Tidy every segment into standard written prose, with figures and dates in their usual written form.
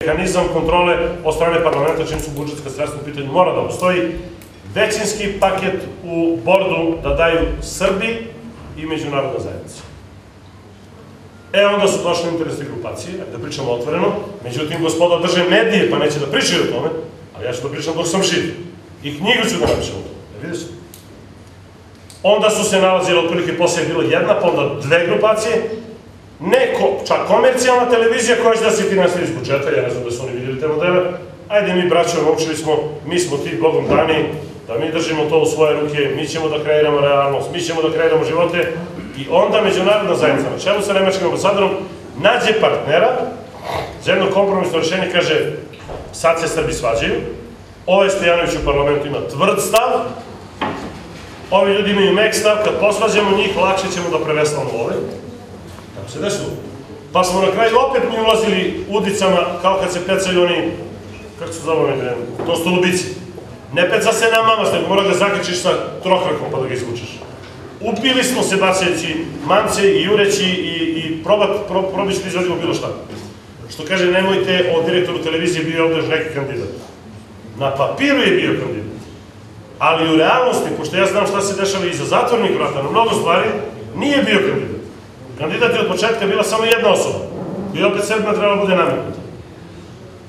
Mehanizam kontrole od strane parlamenta, čim su budžetska sredstva u pitanju, mora da postoji većinski paket u bordu da daju Srbi i međunarodna zajednica. Onda su došle interesne grupacije, da pričamo otvoreno, međutim, gospoda drže medije, pa neće da pričaju o tome, ali ja ću da pričam dok sam živ. I knjigu ću da napišem o tome, vidiš? Onda su se nalazile, otprilike posle je bila jedna, pa onda dve grupacije, neko, čak komercijalna televizija koja će da se finansira iz budžeta, ja ne znam da su oni vidjeli te modele, ajde mi, braćo, naučili smo, mi smo ti Bogom dani, da mi držimo to u svoje ruke, mi ćemo da kreiramo realnost, mi ćemo da kreiramo živote, i onda međunarodna zajednica, na čelu sa nemačkim ambasadorom, nađe partnera, za jedno kompromisno rešenje, kaže, sad se Srbi svađaju, ovaj Stojanović u parlamentu ima tvrd stav, ovi ljudi imaju mek stav, kad posvađamo njih, lakše ćemo da preveslamo ove. Tako se desilo. Pa smo na kraju opet mi ulazili udicama, kao kad se pecaju oni, kako se zove, to stolubici. Ne peca se na mamac, nego mora da zaključiš sa trokrakom pa da ga izvučeš. Upili smo se bacajući mance i jureći i probići da izradimo bilo šta. Što kaže, nemojte, o direktoru televizije bio ovde još neki kandidat. Na papiru je bio kandidat. Ali u realnosti, pošto ja znam šta se dešava iza zatvornih vrata, na mnogo stvari, nije bio kandidat. Kandidat je od početka bila samo jedna osoba, koja opet Srbima trebala bude nametnuta.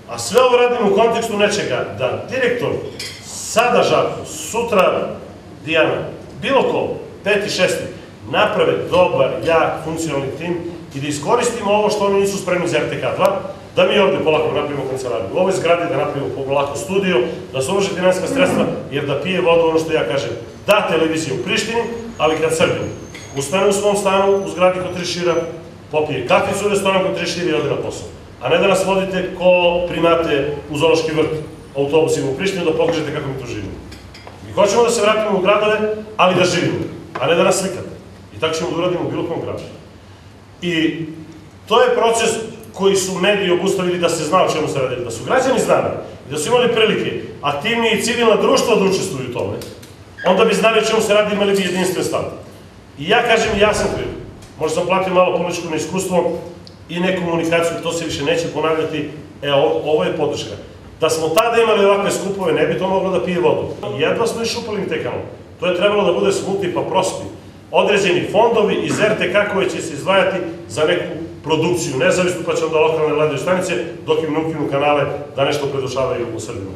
A sve ovo radimo u kontekstu nečega, da direktor, sada Žarko, sutra Dijana, bilo ko, 5. i 6. naprave dobar, jak, funkcionalni tim i da iskoristimo ovo što oni nisu spremni za RTK2, da mi ovde polako napravimo kancelariju. U ovoj zgradi da napravimo polako studio, da se ulože finansijska sredstva, jer da pije vodu, ono što ja kažem, da televizija u Prištini, ali kad Srbim ustane u svom stanu, u zgradi kod Trišira, popije kaficu u restoran kod Trišira i ode na posao. A ne da nas vodite ko primate u zoološki vrt autobusima u Prištinu da pokažete kako mi tu živimo. Mi hoćemo da se vratimo u gradove, ali da živimo, a ne da nas slikate. I tako ćemo da uradimo u bilo kom gradu. I to je proces koji su mediji obustavili da se zna o čemu se radi, da su građani znali i da su imali prilike aktivnije i civilna društva da učestvuju u tome, onda bi znali o čemu se radi, imali bi jedinstven stav. I ja kažem, ja sam kriv. Možda sam platio malo političko neiskustvo i nekomunikaciju, to se više neće ponavljati, ovo je podrška. Da smo tada imali ovakve skupove, ne bi to moglo da pije vodu. Jedva smo išupali te kanale. To je trebalo da bude smuti pa prospi. Određeni fondovi iz RTK koji će se izdvajati za neku produkciju nezavisnu, pa će onda lokalne gledaju stanice, dok im ne ukinu kanale da nešto predušavaju u Srbima.